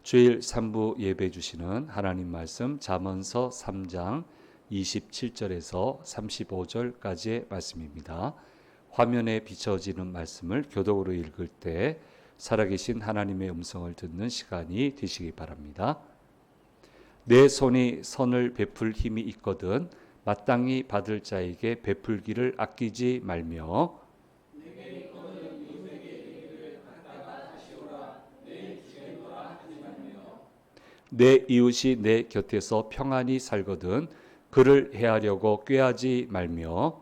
주일 3부 예배 주시는 하나님 말씀 잠언서 3장 27절에서 35절까지의 말씀입니다. 화면에 비춰지는 말씀을 교독으로 읽을 때 살아계신 하나님의 음성을 듣는 시간이 되시기 바랍니다. 내 손이 선을 베풀 힘이 있거든 마땅히 받을 자에게 베풀기를 아끼지 말며 내 이웃이 내 곁에서 평안히 살거든 그를 해하려고 꾀하지 말며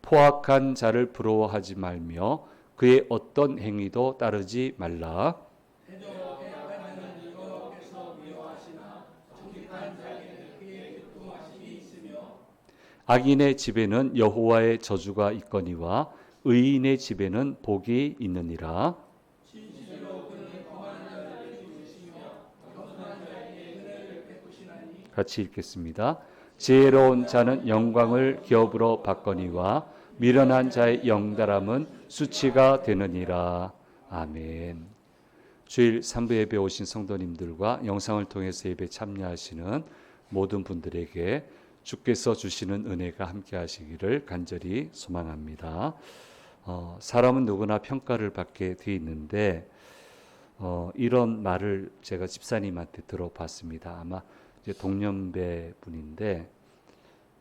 포악한 자를 부러워하지 말며 그의 어떤 행위도 따르지 말라. 악인의 집에는 여호와의 저주가 있거니와 의인의 집에는 복이 있느니라. 같이 읽겠습니다. 지혜로운 자는 영광을 기업으로 받거니와 미련한 자의 영달함은 수치가 되느니라. 아멘. 주일 3부 예배 오신 성도님들과 영상을 통해서 예배 참여하시는 모든 분들에게 주께서 주시는 은혜가 함께 하시기를 간절히 소망합니다. 사람은 누구나 평가를 받게 돼 있는데 이런 말을 제가 집사님한테 들어봤습니다. 아마 이제 동년배 분인데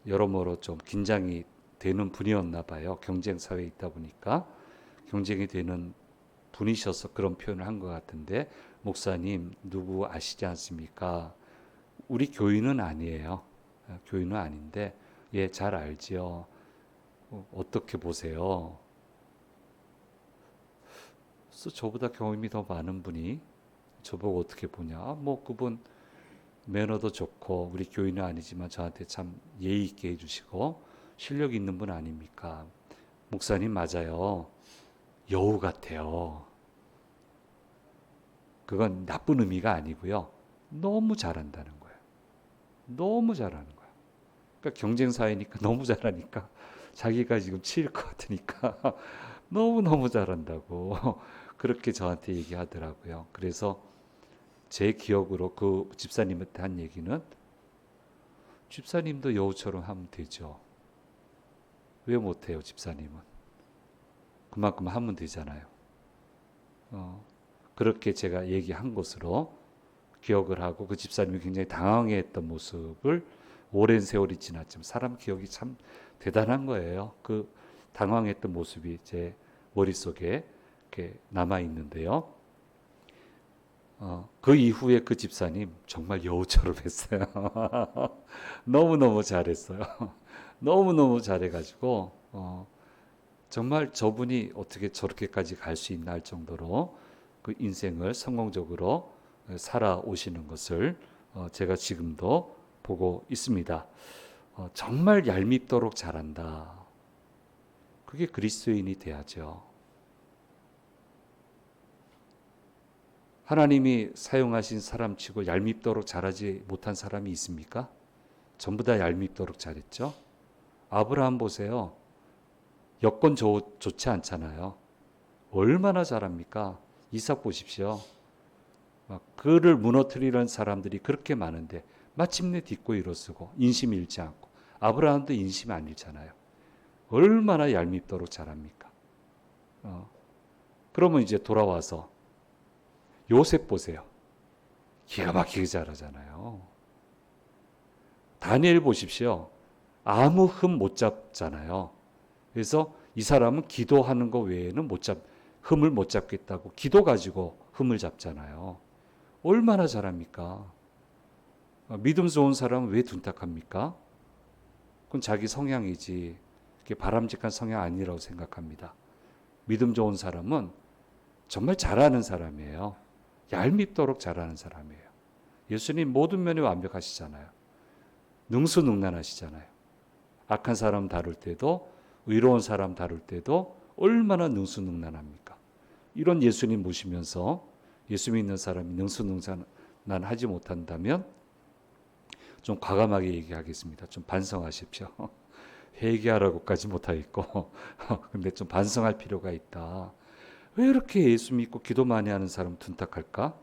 여러모로 좀 긴장이 되는 분이었나 봐요. 경쟁 사회에 있다 보니까 경쟁이 되는 분이셔서 그런 표현을 한 것 같은데, 목사님 누구 아시지 않습니까? 우리 교인은 아니에요. 교인은 아닌데 예, 잘 알지요. 어떻게 보세요? 그래서 저보다 경험이 더 많은 분이 저보고 어떻게 보냐? 뭐 그분 매너도 좋고 우리 교인은 아니지만 저한테 참 예의 있게 해주시고 실력 있는 분 아닙니까? 목사님 맞아요. 여우 같아요. 그건 나쁜 의미가 아니고요. 너무 잘한다는 거예요. 너무 잘하는 거예요. 그러니까 경쟁 사회니까 너무 잘하니까 자기가 지금 치일 것 같으니까 너무너무 잘한다고 그렇게 저한테 얘기하더라고요. 그래서 제 기억으로 그 집사님한테 한 얘기는, 집사님도 여우처럼 하면 되죠. 왜 못해요, 집사님은? 그만큼 하면 되잖아요. 그렇게 제가 얘기한 것으로 기억을 하고 그 집사님이 굉장히 당황해했던 모습을 오랜 세월이 지났지만 사람 기억이 참 대단한 거예요. 그 당황했던 모습이 제 머릿속에 이렇게 남아있는데요. 그 이후에 그 집사님 정말 여우처럼 했어요. 너무너무 잘했어요. 너무너무 잘해가지고 정말 저분이 어떻게 저렇게까지 갈 수 있나 할 정도로 그 인생을 성공적으로 살아오시는 것을 제가 지금도 보고 있습니다. 정말 얄밉도록 잘한다. 그게 그리스도인이 돼야죠. 하나님이 사용하신 사람치고 얄밉도록 잘하지 못한 사람이 있습니까? 전부 다 얄밉도록 잘했죠. 아브라함 보세요. 여건 좋지 않잖아요. 얼마나 잘합니까? 이삭 보십시오. 그를 무너뜨리는 사람들이 그렇게 많은데 마침내 딛고 일어서고 인심 잃지 않고, 아브라함도 인심 안 잃잖아요. 얼마나 얄밉도록 잘합니까? 그러면 이제 돌아와서 요셉 보세요. 기가 막히게 잘하잖아요. 다니엘 보십시오. 아무 흠 못 잡잖아요. 그래서 이 사람은 기도하는 거 외에는 흠을 못 잡겠다고 기도 가지고 흠을 잡잖아요. 얼마나 잘합니까? 믿음 좋은 사람은 왜 둔탁합니까? 그건 자기 성향이지 그게 바람직한 성향 아니라고 생각합니다. 믿음 좋은 사람은 정말 잘하는 사람이에요. 얄밉도록 잘하는 사람이에요. 예수님 모든 면에 완벽하시잖아요. 능수능란하시잖아요. 악한 사람 다룰 때도 의로운 사람 다룰 때도 얼마나 능수능란합니까? 이런 예수님 모시면서 예수 믿는 사람이 능수능란하지 못한다면 좀 과감하게 얘기하겠습니다. 좀 반성하십시오. 회개하라고까지 못하겠고 근데 좀 반성할 필요가 있다. 왜 이렇게 예수 믿고 기도 많이 하는 사람 둔탁할까?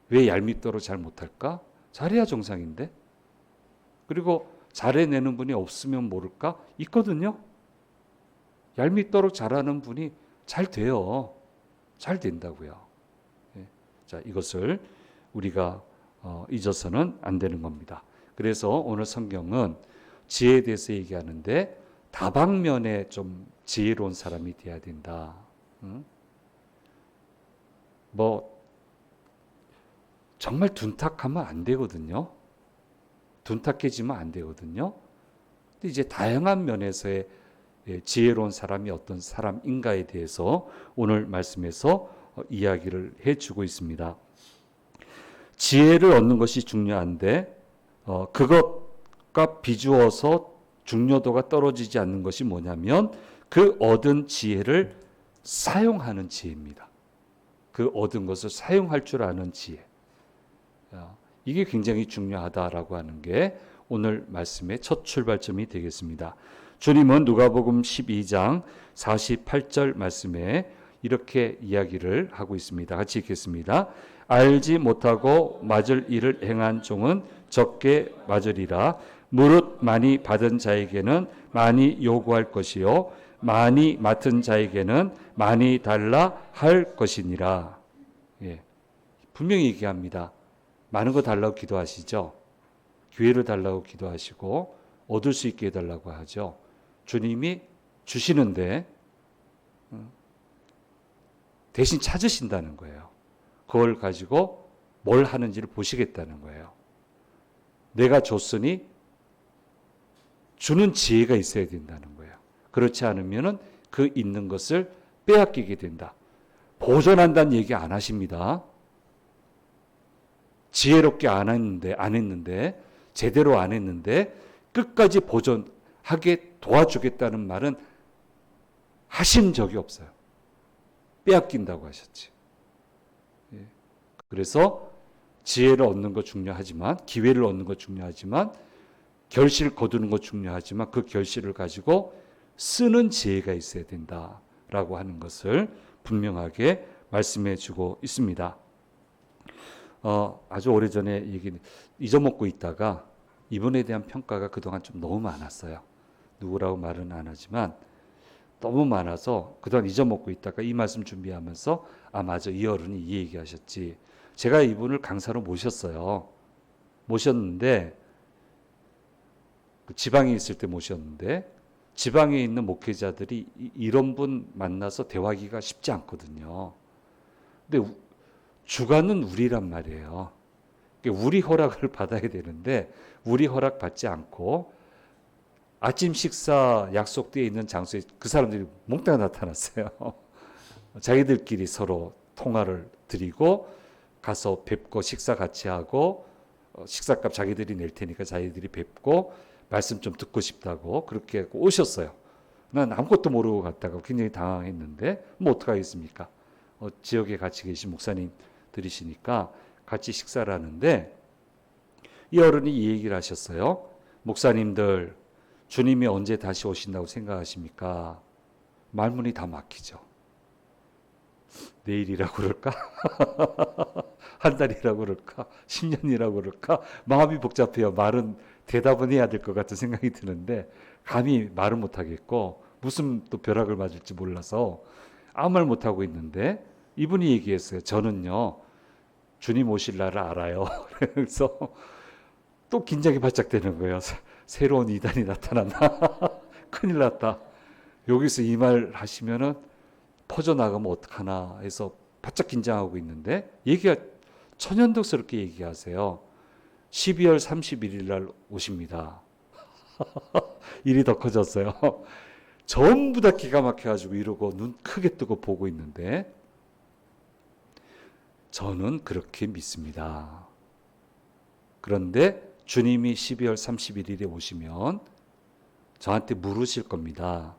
왜 얄밉도록 잘 못할까? 잘해야 정상인데. 그리고 잘해내는 분이 없으면 모를까? 있거든요. 얄밉도록 잘하는 분이 잘 돼요. 잘 된다고요. 예. 자, 이것을 우리가 잊어서는 안 되는 겁니다. 그래서 오늘 성경은 지혜에 대해서 얘기하는데 다방면에 좀 지혜로운 사람이 돼야 된다. 뭐 정말 둔탁하면 안 되거든요. 둔탁해지면 안 되거든요. 근데 이제 다양한 면에서의 지혜로운 사람이 어떤 사람인가에 대해서 오늘 말씀에서 이야기를 해주고 있습니다. 지혜를 얻는 것이 중요한데 그것과 비주어서 중요도가 떨어지지 않는 것이 뭐냐면 그 얻은 지혜를 사용하는 지혜입니다. 그 얻은 것을 사용할 줄 아는 지혜. 이게 굉장히 중요하다라고 하는 게 오늘 말씀의 첫 출발점이 되겠습니다. 주님은 누가복음 12장 48절 말씀에 이렇게 이야기를 하고 있습니다. 같이 읽겠습니다. 알지 못하고 맞을 일을 행한 종은 적게 맞으리라. 무릇 많이 받은 자에게는 많이 요구할 것이요 많이 맡은 자에게는 많이 달라 할 것이니라. 예, 분명히 얘기합니다. 많은 거 달라고 기도하시죠. 기회를 달라고 기도하시고 얻을 수 있게 해달라고 하죠. 주님이 주시는데 대신 찾으신다는 거예요. 그걸 가지고 뭘 하는지를 보시겠다는 거예요. 내가 줬으니 주는 지혜가 있어야 된다는 거예요. 그렇지 않으면 그 있는 것을 빼앗기게 된다. 보존한다는 얘기 안 하십니다. 지혜롭게 안 했는데 제대로 안 했는데 끝까지 보존하게 도와주겠다는 말은 하신 적이 없어요. 빼앗긴다고 하셨지. 그래서 지혜를 얻는 거 중요하지만 기회를 얻는 거 중요하지만 결실 거두는 거 중요하지만 그 결실을 가지고 쓰는 지혜가 있어야 된다라고 하는 것을 분명하게 말씀해 주고 있습니다. 아주 오래전에 잊어먹고 있다가 이분에 대한 평가가 그동안 좀 너무 많았어요. 누구라고 말은 안 하지만 너무 많아서 그동안 잊어먹고 있다가 이 말씀 준비하면서 맞아, 이 어른이 이 얘기하셨지. 제가 이분을 강사로 모셨어요. 모셨는데 지방에 있을 때 모셨는데 지방에 있는 목회자들이 이런 분 만나서 대화하기가 쉽지 않거든요. 근데 주관은 우리란 말이에요. 우리 허락을 받아야 되는데 우리 허락 받지 않고 아침 식사 약속되어 있는 장소에 그 사람들이 몽땅 나타났어요. 자기들끼리 서로 통화를 드리고 가서 뵙고 식사 같이 하고 식사값 자기들이 낼 테니까 자기들이 뵙고 말씀 좀 듣고 싶다고 그렇게 오셨어요. 난 아무것도 모르고 갔다가 굉장히 당황했는데 뭐 어떡하겠습니까? 지역에 같이 계신 목사님 들이시니까 같이 식사를 하는데 이 어른이 이 얘기를 하셨어요. 목사님들 주님이 언제 다시 오신다고 생각하십니까? 말문이 다 막히죠. 내일이라고 그럴까? 한 달이라고 그럴까? 10년이라고 그럴까? 마음이 복잡해요. 말은 대답은 해야 될 것 같은 생각이 드는데 감히 말을 못하겠고 무슨 또 벼락을 맞을지 몰라서 아무 말 못하고 있는데 이분이 얘기했어요. 저는요 주님 오실 날을 알아요. 그래서 또 긴장이 바짝 되는 거예요. 새로운 이단이 나타났나? 큰일 났다. 여기서 이 말 하시면은 퍼져나가면 어떡하나 해서 바짝 긴장하고 있는데 얘기가 천연덕스럽게 얘기하세요. 12월 31일 날 오십니다. 일이 더 커졌어요. 전부 다 기가 막혀가지고 이러고 눈 크게 뜨고 보고 있는데 저는 그렇게 믿습니다. 그런데 주님이 12월 31일에 오시면 저한테 물으실 겁니다.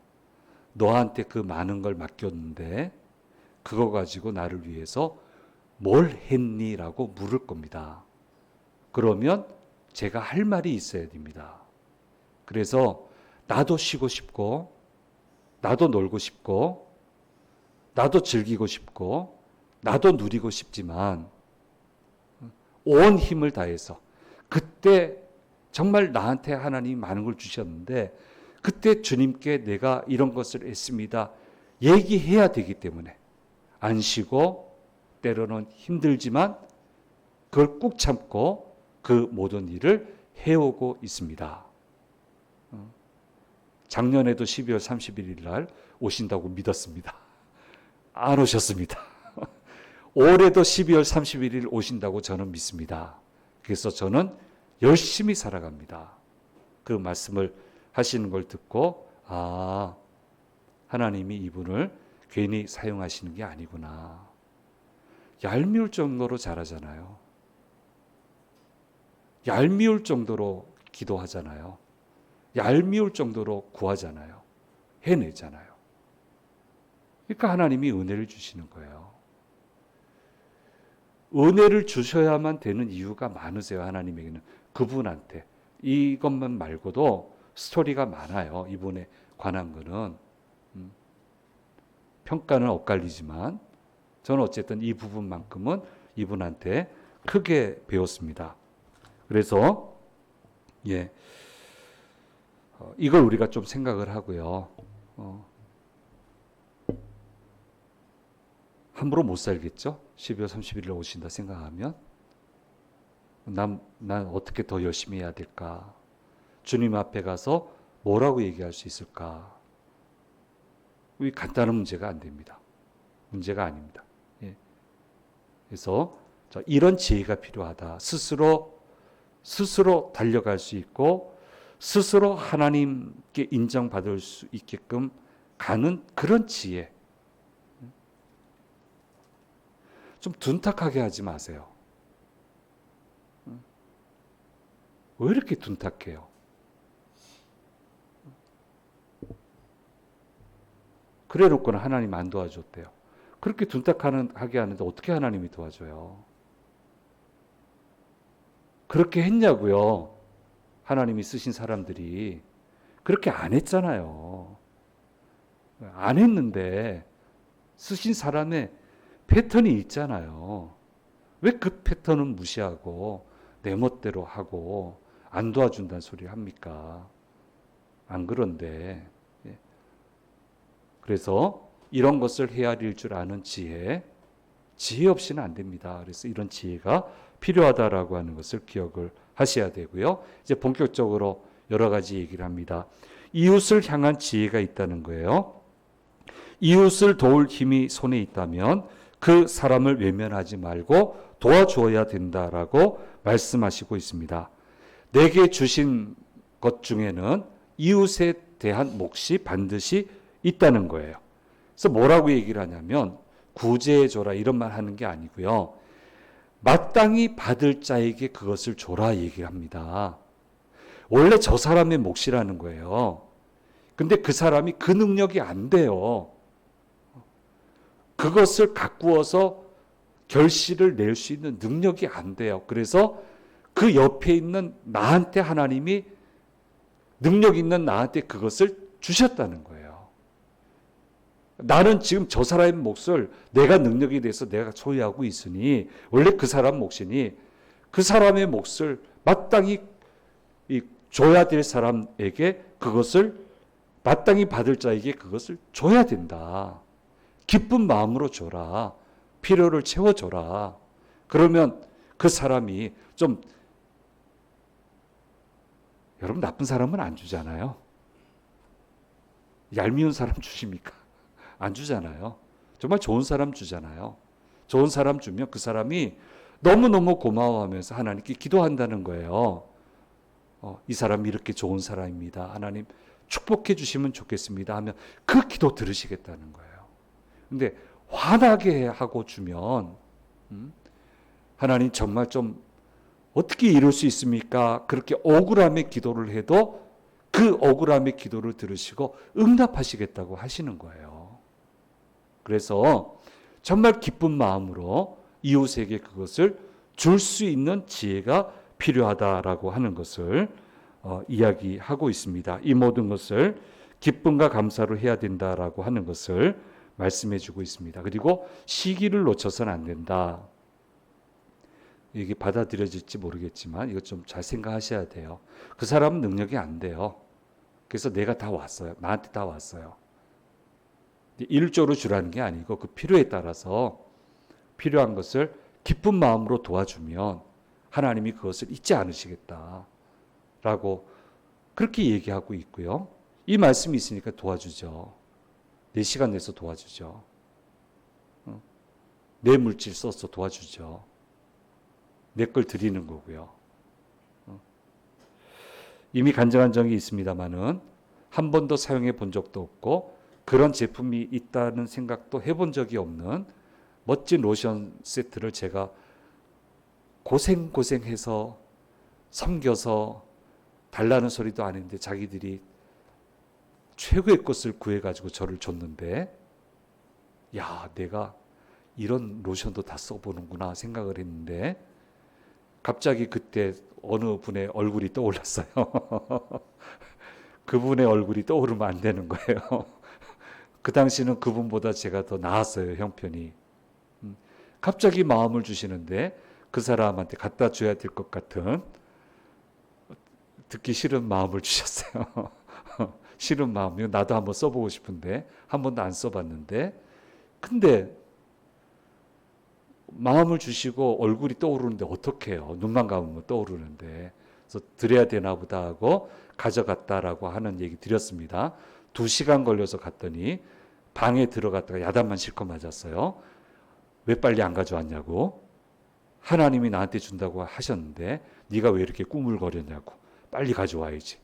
너한테 그 많은 걸 맡겼는데 그거 가지고 나를 위해서 뭘 했니? 라고 물을 겁니다. 그러면 제가 할 말이 있어야 됩니다. 그래서 나도 쉬고 싶고, 나도 놀고 싶고, 나도 즐기고 싶고, 나도 누리고 싶지만 온 힘을 다해서 그때 정말 나한테 하나님이 많은 걸 주셨는데 그때 주님께 내가 이런 것을 했습니다. 얘기해야 되기 때문에 안 쉬고 때로는 힘들지만 그걸 꾹 참고 그 모든 일을 해오고 있습니다. 작년에도 12월 31일 날 오신다고 믿었습니다. 안 오셨습니다. 올해도 12월 31일 오신다고 저는 믿습니다. 그래서 저는 열심히 살아갑니다. 그 말씀을 하시는 걸 듣고 하나님이 이분을 괜히 사용하시는 게 아니구나. 얄미울 정도로 잘하잖아요. 얄미울 정도로 기도하잖아요. 얄미울 정도로 구하잖아요. 해내잖아요. 그러니까 하나님이 은혜를 주시는 거예요. 은혜를 주셔야만 되는 이유가 많으세요. 하나님에게는. 그분한테. 이것만 말고도 스토리가 많아요. 이분에 관한 거는. 평가는 엇갈리지만 저는 어쨌든 이 부분만큼은 이분한테 크게 배웠습니다. 그래서 이걸 우리가 좀 생각을 하고요. 함부로 못 살겠죠? 12월 31일에 오신다 생각하면 난 어떻게 더 열심히 해야 될까? 주님 앞에 가서 뭐라고 얘기할 수 있을까? 이 간단한 문제가 안 됩니다. 문제가 아닙니다. 그래서 이런 지혜가 필요하다. 스스로 달려갈 수 있고 스스로 하나님께 인정받을 수 있게끔 가는 그런 지혜. 좀 둔탁하게 하지 마세요. 왜 이렇게 둔탁해요? 그래 놓고는 하나님 안 도와줬대요. 그렇게 둔탁하게 하는데 어떻게 하나님이 도와줘요? 그렇게 했냐고요? 하나님이 쓰신 사람들이 그렇게 안 했잖아요. 안 했는데 쓰신 사람의 패턴이 있잖아요. 왜 그 패턴은 무시하고 내 멋대로 하고 안 도와준다는 소리를 합니까? 안 그런데. 그래서 이런 것을 헤아릴 줄 아는 지혜 없이는 안 됩니다. 그래서 이런 지혜가 필요하다라고 하는 것을 기억을 하셔야 되고요. 이제 본격적으로 여러 가지 얘기를 합니다. 이웃을 향한 지혜가 있다는 거예요. 이웃을 도울 힘이 손에 있다면 그 사람을 외면하지 말고 도와주어야 된다라고 말씀하시고 있습니다. 내게 주신 것 중에는 이웃에 대한 몫이 반드시 있다는 거예요. 그래서 뭐라고 얘기를 하냐면 구제해줘라 이런 말 하는 게 아니고요. 마땅히 받을 자에게 그것을 줘라 얘기를 합니다. 원래 저 사람의 몫이라는 거예요. 근데 그 사람이 그 능력이 안 돼요. 그것을 가꾸어서 결실을 낼 수 있는 능력이 안 돼요. 그래서 그 옆에 있는 나한테 하나님이 능력 있는 나한테 그것을 주셨다는 거예요. 나는 지금 저 사람의 몫을 내가 능력에 대해서 내가 소유하고 있으니 원래 그 사람 몫이니 그 사람의 몫을 마땅히 줘야 될 사람에게 그것을 마땅히 받을 자에게 그것을 줘야 된다. 기쁜 마음으로 줘라. 필요를 채워줘라. 그러면 그 사람이 좀 여러분 나쁜 사람은 안 주잖아요. 얄미운 사람 주십니까? 안 주잖아요. 정말 좋은 사람 주잖아요. 좋은 사람 주면 그 사람이 너무너무 고마워하면서 하나님께 기도한다는 거예요. 이 사람이 이렇게 좋은 사람입니다. 하나님 축복해 주시면 좋겠습니다 하면 그 기도 들으시겠다는 거예요. 근데 화나게 하고 주면 하나님 정말 좀 어떻게 이럴 수 있습니까? 그렇게 억울함의 기도를 해도 그 억울함의 기도를 들으시고 응답하시겠다고 하시는 거예요. 그래서 정말 기쁜 마음으로 이웃에게 그것을 줄 수 있는 지혜가 필요하다라고 하는 것을 이야기하고 있습니다. 이 모든 것을 기쁨과 감사로 해야 된다라고 하는 것을 말씀해 주고 있습니다. 그리고 시기를 놓쳐서는 안 된다. 이게 받아들여질지 모르겠지만 이거 좀 잘 생각하셔야 돼요. 그 사람은 능력이 안 돼요. 그래서 내가 다 왔어요. 나한테 다 왔어요. 일조로 주라는 게 아니고 그 필요에 따라서 필요한 것을 기쁜 마음으로 도와주면 하나님이 그것을 잊지 않으시겠다라고 그렇게 얘기하고 있고요. 이 말씀이 있으니까 도와주죠. 내 시간 내서 도와주죠. 내 물질 써서 도와주죠. 내 걸 드리는 거고요. 이미 간증한 적이 있습니다만은 한 번도 사용해 본 적도 없고 그런 제품이 있다는 생각도 해본 적이 없는 멋진 로션 세트를 제가 고생해서 섬겨서 달라는 소리도 아닌데 자기들이 최고의 것을 구해가지고 저를 줬는데, 야, 내가 이런 로션도 다 써보는구나 생각을 했는데 갑자기 그때 어느 분의 얼굴이 떠올랐어요. 그분의 얼굴이 떠오르면 안 되는 거예요. 그 당시는 그분보다 제가 더 나았어요, 형편이. 갑자기 마음을 주시는데 그 사람한테 갖다 줘야 될 것 같은 듣기 싫은 마음을 주셨어요. 싫은 마음이요. 나도 한번 써보고 싶은데 한 번도 안 써봤는데, 근데 마음을 주시고 얼굴이 떠오르는데 어떡해요. 눈만 감으면 떠오르는데. 그래서 드려야 되나 보다 하고 가져갔다라고 하는 얘기 드렸습니다. 2시간 걸려서 갔더니 방에 들어갔다가 야단만 실컷 맞았어요. 왜 빨리 안 가져왔냐고. 하나님이 나한테 준다고 하셨는데 네가 왜 이렇게 꾸물거렸냐고. 빨리 가져와야지.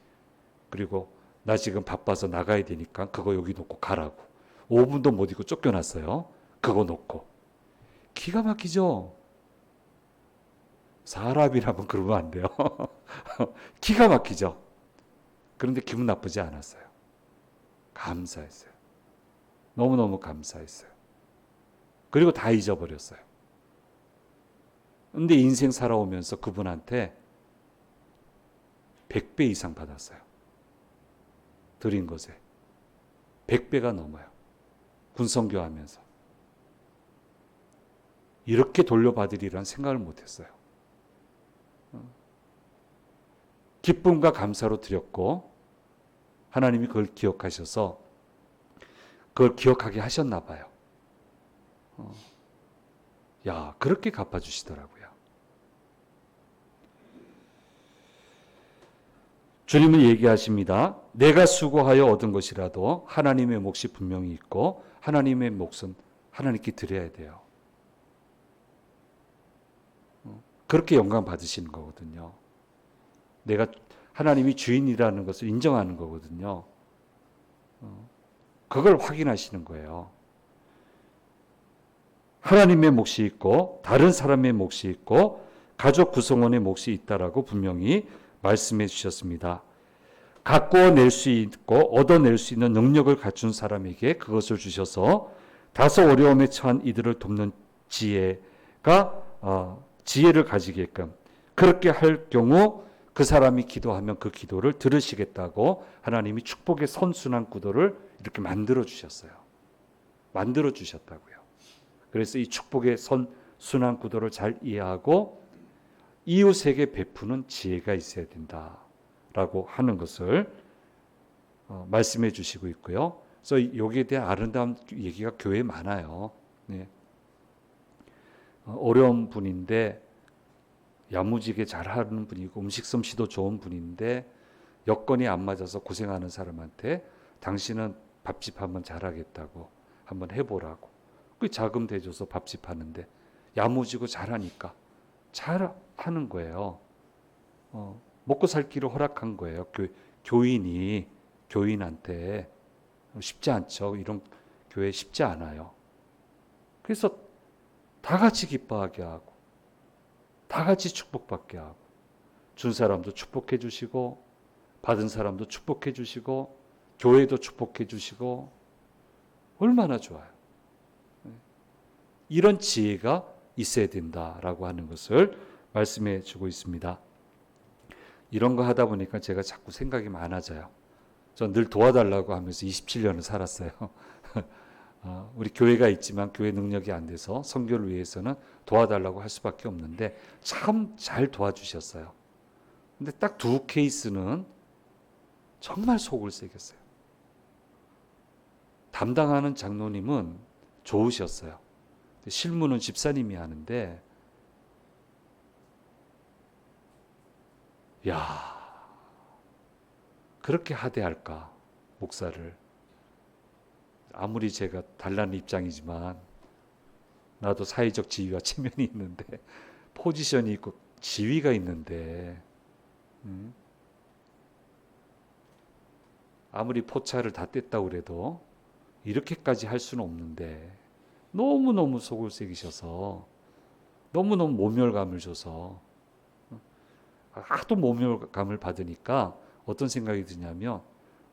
그리고 나 지금 바빠서 나가야 되니까 그거 여기 놓고 가라고. 5분도 못 있고 쫓겨났어요. 그거 놓고. 기가 막히죠. 사람이라면 그러면 안 돼요. 기가 막히죠. 그런데 기분 나쁘지 않았어요. 감사했어요. 너무너무 감사했어요. 그리고 다 잊어버렸어요. 근데 인생 살아오면서 그분한테 100배 이상 받았어요. 드린 것에 100배가 넘어요. 군선교하면서. 이렇게 돌려받으리란 생각을 못했어요. 기쁨과 감사로 드렸고 하나님이 그걸 기억하셔서 그걸 기억하게 하셨나 봐요. 야, 그렇게 갚아주시더라고요. 주님은 얘기하십니다. 내가 수고하여 얻은 것이라도 하나님의 몫이 분명히 있고 하나님의 몫은 하나님께 드려야 돼요. 그렇게 영광 받으시는 거거든요. 내가 하나님이 주인이라는 것을 인정하는 거거든요. 그걸 확인하시는 거예요. 하나님의 몫이 있고 다른 사람의 몫이 있고 가족 구성원의 몫이 있다라고 분명히 말씀해 주셨습니다. 갖고 낼 수 있고 얻어낼 수 있는 능력을 갖춘 사람에게 그것을 주셔서 다소 어려움에 처한 이들을 돕는 지혜를 가지게끔, 그렇게 할 경우 그 사람이 기도하면 그 기도를 들으시겠다고 하나님이 축복의 선순환 구도를 이렇게 만들어 주셨어요. 만들어 주셨다고요. 그래서 이 축복의 선순환 구도를 잘 이해하고 이웃에게 베푸는 지혜가 있어야 된다라고 하는 것을 말씀해 주시고 있고요. 그래서 여기에 대한 아름다운 얘기가 교회에 많아요. 네. 어려운 분인데 야무지게 잘하는 분이고 음식 솜씨도 좋은 분인데 여건이 안 맞아서 고생하는 사람한테 당신은 밥집 한번 잘하겠다고 한번 해보라고. 그 자금 대줘서 밥집 하는데 야무지고 잘하니까 잘하는 거예요. 먹고 살 길을 허락한 거예요. 교인이 교인한테. 쉽지 않죠. 이런 교회 쉽지 않아요. 그래서 다 같이 기뻐하게 하고 다 같이 축복받게 하고 준 사람도 축복해 주시고 받은 사람도 축복해 주시고 교회도 축복해 주시고 얼마나 좋아요. 이런 지혜가 있어야 된다라고 하는 것을 말씀해 주고 있습니다. 이런 거 하다 보니까 제가 자꾸 생각이 많아져요. 전 늘 도와달라고 하면서 27년을 살았어요. 우리 교회가 있지만 교회 능력이 안 돼서 선교를 위해서는 도와달라고 할 수밖에 없는데 참 잘 도와주셨어요. 근데 딱 두 케이스는 정말 속을 새겼어요. 담당하는 장로님은 좋으셨어요. 실무는 집사님이 하는데, 야, 그렇게 하대할까, 목사를. 아무리 제가 달라는 입장이지만 나도 사회적 지위와 체면이 있는데, 포지션이 있고 지위가 있는데, 아무리 포차를 다 뗐다고 그래도 이렇게까지 할 수는 없는데, 너무너무 속을 새기셔서, 너무너무 모멸감을 줘서, 하도 모멸감을 받으니까 어떤 생각이 드냐면,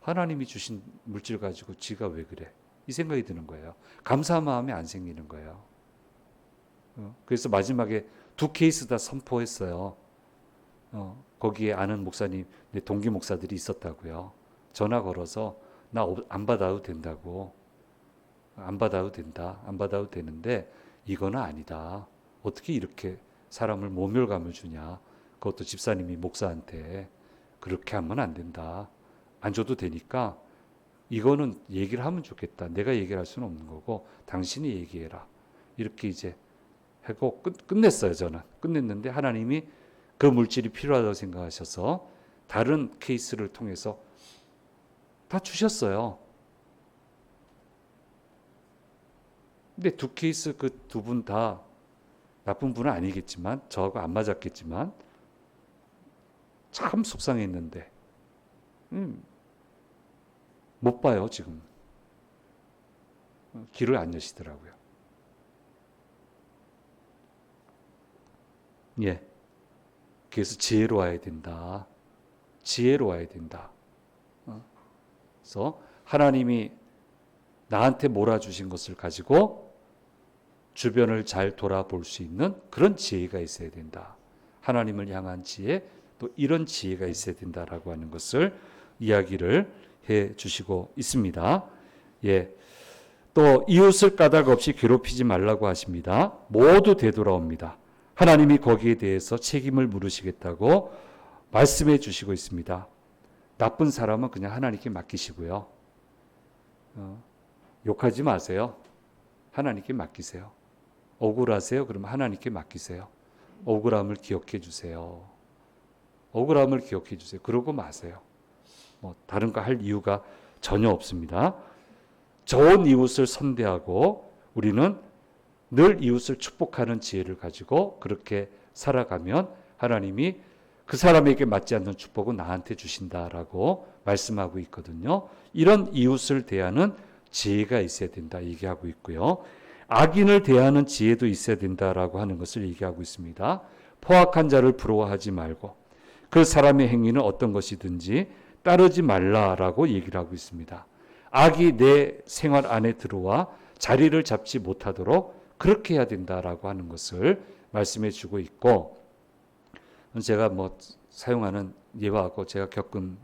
하나님이 주신 물질 가지고 지가 왜 그래? 이 생각이 드는 거예요. 감사한 마음이 안 생기는 거예요. 그래서 마지막에 두 케이스 다 선포했어요. 거기에 아는 목사님, 동기 목사들이 있었다고요. 전화 걸어서 나 안 받아도 된다고. 안 받아도 된다. 안 받아도 되는데 이거는 아니다. 어떻게 이렇게 사람을 모멸감을 주냐. 그것도 집사님이 목사한테 그렇게 하면 안 된다. 안 줘도 되니까 이거는 얘기를 하면 좋겠다. 내가 얘기를 할 수는 없는 거고 당신이 얘기해라. 이렇게 이제 하고 끝냈어요. 저는. 끝냈는데 하나님이 그 물질이 필요하다고 생각하셔서 다른 케이스를 통해서 다 주셨어요. 근데 두 케이스 그 두 분 다 나쁜 분은 아니겠지만 저하고 안 맞았겠지만 참 속상했는데 못 봐요 지금. 길을 안 여시더라고요. 예. 그래서 지혜로워야 된다. 지혜로워야 된다. 그래서 하나님이 나한테 몰아주신 것을 가지고 주변을 잘 돌아볼 수 있는 그런 지혜가 있어야 된다. 하나님을 향한 지혜, 또 이런 지혜가 있어야 된다라고 하는 것을 이야기를 해 주시고 있습니다. 예. 또 이웃을 까닭 없이 괴롭히지 말라고 하십니다. 모두 되돌아옵니다. 하나님이 거기에 대해서 책임을 물으시겠다고 말씀해 주시고 있습니다. 나쁜 사람은 그냥 하나님께 맡기시고요. 욕하지 마세요. 하나님께 맡기세요. 억울하세요? 그러면 하나님께 맡기세요. 억울함을 기억해 주세요. 억울함을 기억해 주세요. 그러고 마세요. 다른 거 할 이유가 전혀 없습니다. 좋은 이웃을 선대하고 우리는 늘 이웃을 축복하는 지혜를 가지고 그렇게 살아가면 하나님이 그 사람에게 맞지 않는 축복은 나한테 주신다라고 말씀하고 있거든요. 이런 이웃을 대하는 지혜가 있어야 된다 얘기하고 있고요. 악인을 대하는 지혜도 있어야 된다라고 하는 것을 얘기하고 있습니다. 포악한 자를 부러워하지 말고 그 사람의 행위는 어떤 것이든지 따르지 말라라고 얘기를 하고 있습니다. 악이 내 생활 안에 들어와 자리를 잡지 못하도록 그렇게 해야 된다라고 하는 것을 말씀해 주고 있고, 제가 사용하는 예와 같고 제가 겪은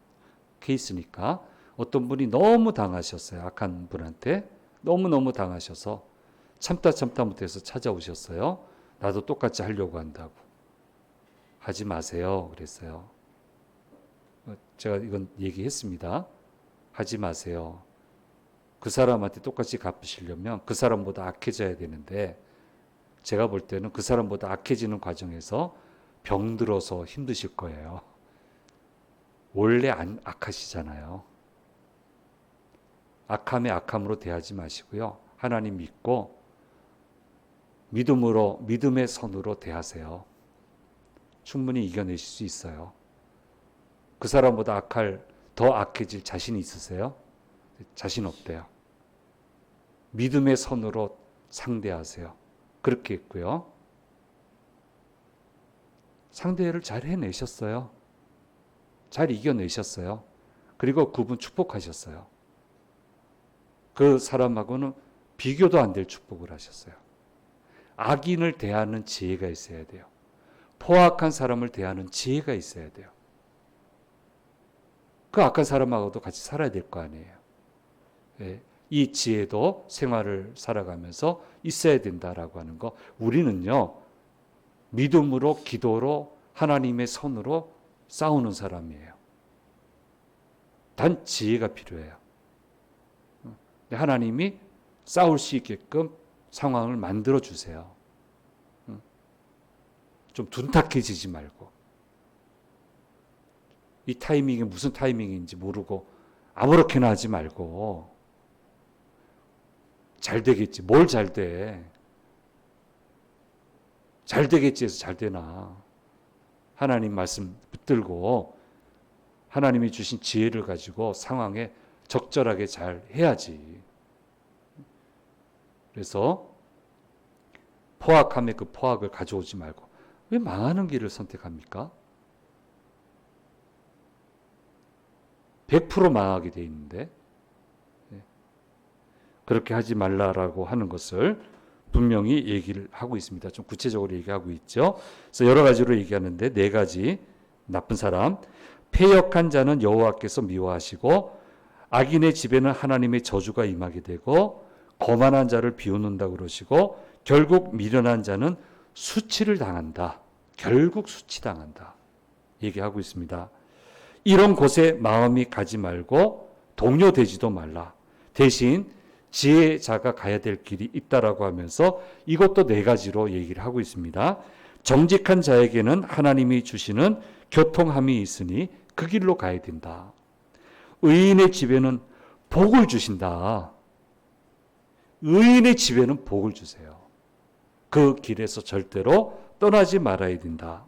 케이스니까 어떤 분이 너무 당하셨어요. 악한 분한테 너무너무 당하셔서 참다 못해서 찾아오셨어요. 나도 똑같이 하려고 한다고. 하지 마세요 그랬어요. 제가 이건 얘기했습니다. 하지 마세요. 그 사람한테 똑같이 갚으시려면 그 사람보다 악해져야 되는데 제가 볼 때는 그 사람보다 악해지는 과정에서 병들어서 힘드실 거예요. 원래 안 악하시잖아요. 악함에 악함으로 대하지 마시고요. 하나님 믿고 믿음의 선으로 대하세요. 충분히 이겨내실 수 있어요. 그 사람보다 더 악해질 자신이 있으세요? 자신 없대요. 믿음의 선으로 상대하세요. 그렇게 했고요. 상대를 잘 해내셨어요. 잘 이겨내셨어요. 그리고 그분 축복하셨어요. 그 사람하고는 비교도 안 될 축복을 하셨어요. 악인을 대하는 지혜가 있어야 돼요. 포악한 사람을 대하는 지혜가 있어야 돼요. 그 악한 사람하고도 같이 살아야 될 거 아니에요. 예, 이 지혜도 생활을 살아가면서 있어야 된다라고 하는 거. 우리는요, 믿음으로, 기도로, 하나님의 선으로 싸우는 사람이에요. 단 지혜가 필요해요. 하나님이 싸울 수 있게끔 상황을 만들어 주세요. 좀 둔탁해지지 말고, 이 타이밍이 무슨 타이밍인지 모르고 아무렇게나 하지 말고, 잘 되겠지. 뭘 잘 돼? 잘 되겠지 해서 잘 되나? 하나님 말씀 붙들고 하나님이 주신 지혜를 가지고 상황에 적절하게 잘 해야지. 그래서 포악함에 그 포악을 가져오지 말고, 왜 망하는 길을 선택합니까? 100% 망하게 돼 있는데, 그렇게 하지 말라라고 하는 것을 분명히 얘기를 하고 있습니다. 좀 구체적으로 얘기하고 있죠. 그래서 여러 가지로 얘기하는데, 4가지. 나쁜 사람, 패역한 자는 여호와께서 미워하시고 악인의 집에는 하나님의 저주가 임하게 되고, 거만한 자를 비웃는다 그러시고, 결국 미련한 자는 수치를 당한다. 결국 수치당한다. 얘기하고 있습니다. 이런 곳에 마음이 가지 말고 동요되지도 말라. 대신 지혜자가 가야 될 길이 있다라고 하면서 이것도 4가지로 얘기를 하고 있습니다. 정직한 자에게는 하나님이 주시는 교통함이 있으니 그 길로 가야 된다. 의인의 집에는 복을 주신다. 의인의 집에는 복을 주세요. 그 길에서 절대로 떠나지 말아야 된다.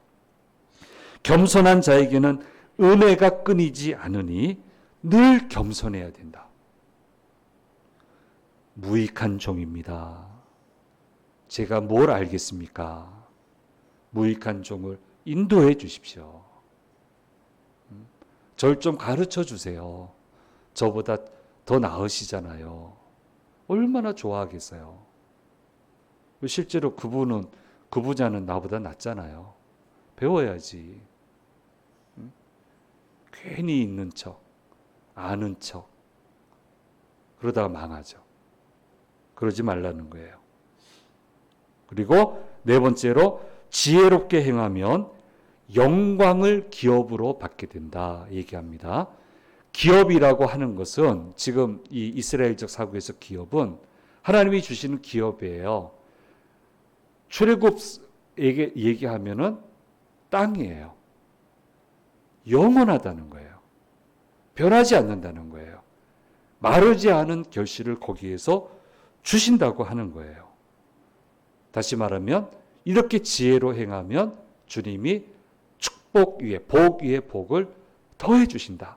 겸손한 자에게는 은혜가 끊이지 않으니 늘 겸손해야 된다. 무익한 종입니다. 제가 뭘 알겠습니까? 무익한 종을 인도해 주십시오. 절 좀 가르쳐 주세요. 저보다 더 나으시잖아요. 얼마나 좋아하겠어요. 실제로 그 부자는 나보다 낫잖아요. 배워야지. 괜히 있는 척, 아는 척, 그러다가 망하죠. 그러지 말라는 거예요. 그리고 4번째로, 지혜롭게 행하면 영광을 기업으로 받게 된다 얘기합니다. 기업이라고 하는 것은, 지금 이 이스라엘적 사고에서 기업은 하나님이 주시는 기업이에요. 출애굽에게 얘기하면은 땅이에요. 영원하다는 거예요. 변하지 않는다는 거예요. 마르지 않은 결실을 거기에서 주신다고 하는 거예요. 다시 말하면 이렇게 지혜로 행하면 주님이 축복 위에 복 위에 복을 더해 주신다.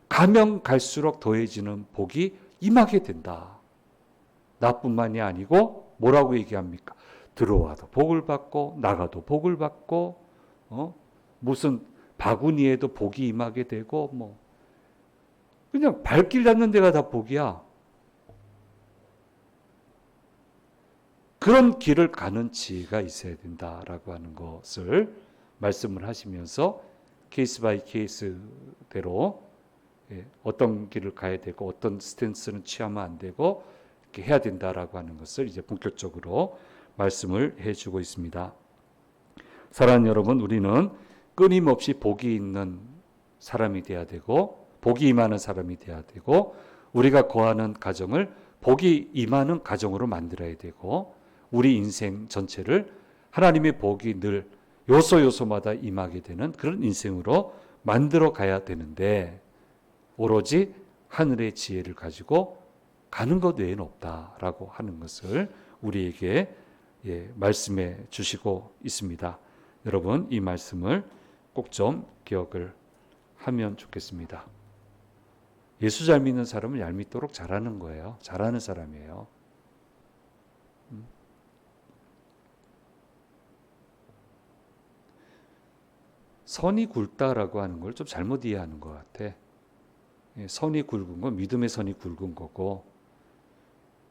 가면 갈수록 더해지는 복이 임하게 된다. 나뿐만이 아니고 뭐라고 얘기합니까? 들어와도 복을 받고 나가도 복을 받고 무슨 바구니에도 복이 임하게 되고 그냥 발길 닿는 데가 다 복이야. 그런 길을 가는 지혜가 있어야 된다라고 하는 것을 말씀을 하시면서 케이스 바이 케이스대로 어떤 길을 가야 되고 어떤 스탠스는 취하면 안 되고 이렇게 해야 된다라고 하는 것을 이제 본격적으로 말씀을 해주고 있습니다. 사랑하는 여러분, 우리는 끊임없이 복이 있는 사람이 돼야 되고 복이 임하는 사람이 돼야 되고 우리가 거하는 가정을 복이 임하는 가정으로 만들어야 되고 우리 인생 전체를 하나님의 복이 늘 요소요소마다 임하게 되는 그런 인생으로 만들어 가야 되는데 오로지 하늘의 지혜를 가지고 가는 것 외에는 없다라고 하는 것을 우리에게 말씀해 주시고 있습니다. 여러분, 이 말씀을 꼭 좀 기억을 하면 좋겠습니다. 예수 잘 믿는 사람은 얄밉도록 잘하는 거예요. 잘하는 사람이에요. 선이 굵다라고 하는 걸 좀 잘못 이해하는 것 같아. 선이 굵은 건 믿음의 선이 굵은 거고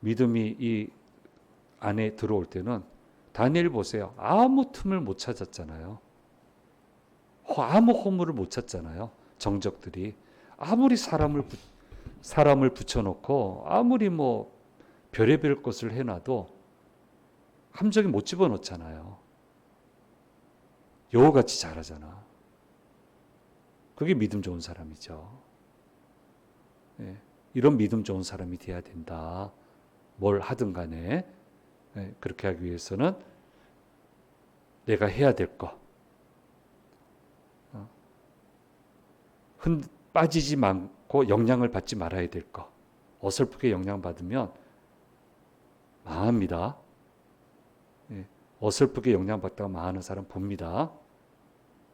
믿음이 이 안에 들어올 때는 다니엘 보세요. 아무 틈을 못 찾았잖아요. 아무 허물을 못 찾잖아요. 정적들이. 아무리 사람을 붙여놓고 아무리 뭐 별의별 것을 해놔도 함정에 못 집어넣잖아요. 여우같이 잘하잖아. 그게 믿음 좋은 사람이죠. 예, 이런 믿음 좋은 사람이 돼야 된다. 뭘 하든 간에 그렇게 하기 위해서는 내가 해야 될 거, 빠지지 않고 영향을 받지 말아야 될 거. 어설프게 영향받으면 망합니다. 어설프게 영향받다가 망하는 사람 봅니다.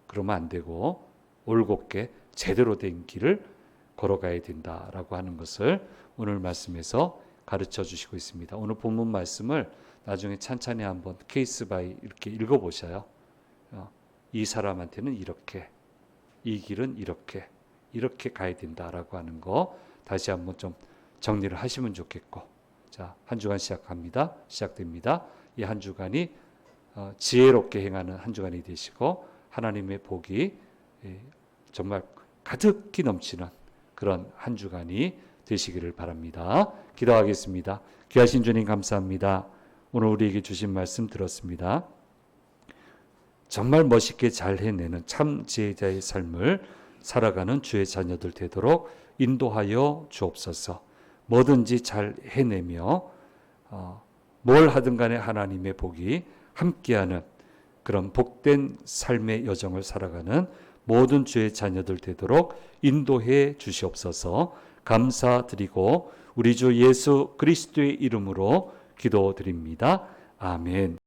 그러면 안 되고 올곧게 제대로 된 길을 걸어가야 된다라고 하는 것을 오늘 말씀에서 가르쳐 주시고 있습니다. 오늘 본문 말씀을 나중에 찬찬히 한번 케이스 바이 이렇게 읽어보셔요. 이 사람한테는 이렇게, 이 길은 이렇게 가야 된다라고 하는 거 다시 한번 좀 정리를 하시면 좋겠고, 자, 한 주간 시작됩니다. 이 한 주간이 지혜롭게 행하는 한 주간이 되시고 하나님의 복이 정말 가득히 넘치는 그런 한 주간이 되시기를 바랍니다. 기도하겠습니다. 귀하신 주님 감사합니다. 오늘 우리에게 주신 말씀 들었습니다. 정말 멋있게 잘 해내는 참 지혜자의 삶을 살아가는 주의 자녀들 되도록 인도하여 주옵소서. 뭐든지 잘 해내며 뭘 하든 간에 하나님의 복이 함께하는 그런 복된 삶의 여정을 살아가는 모든 주의 자녀들 되도록 인도해 주시옵소서. 감사드리고 우리 주 예수 그리스도의 이름으로 기도드립니다. 아멘.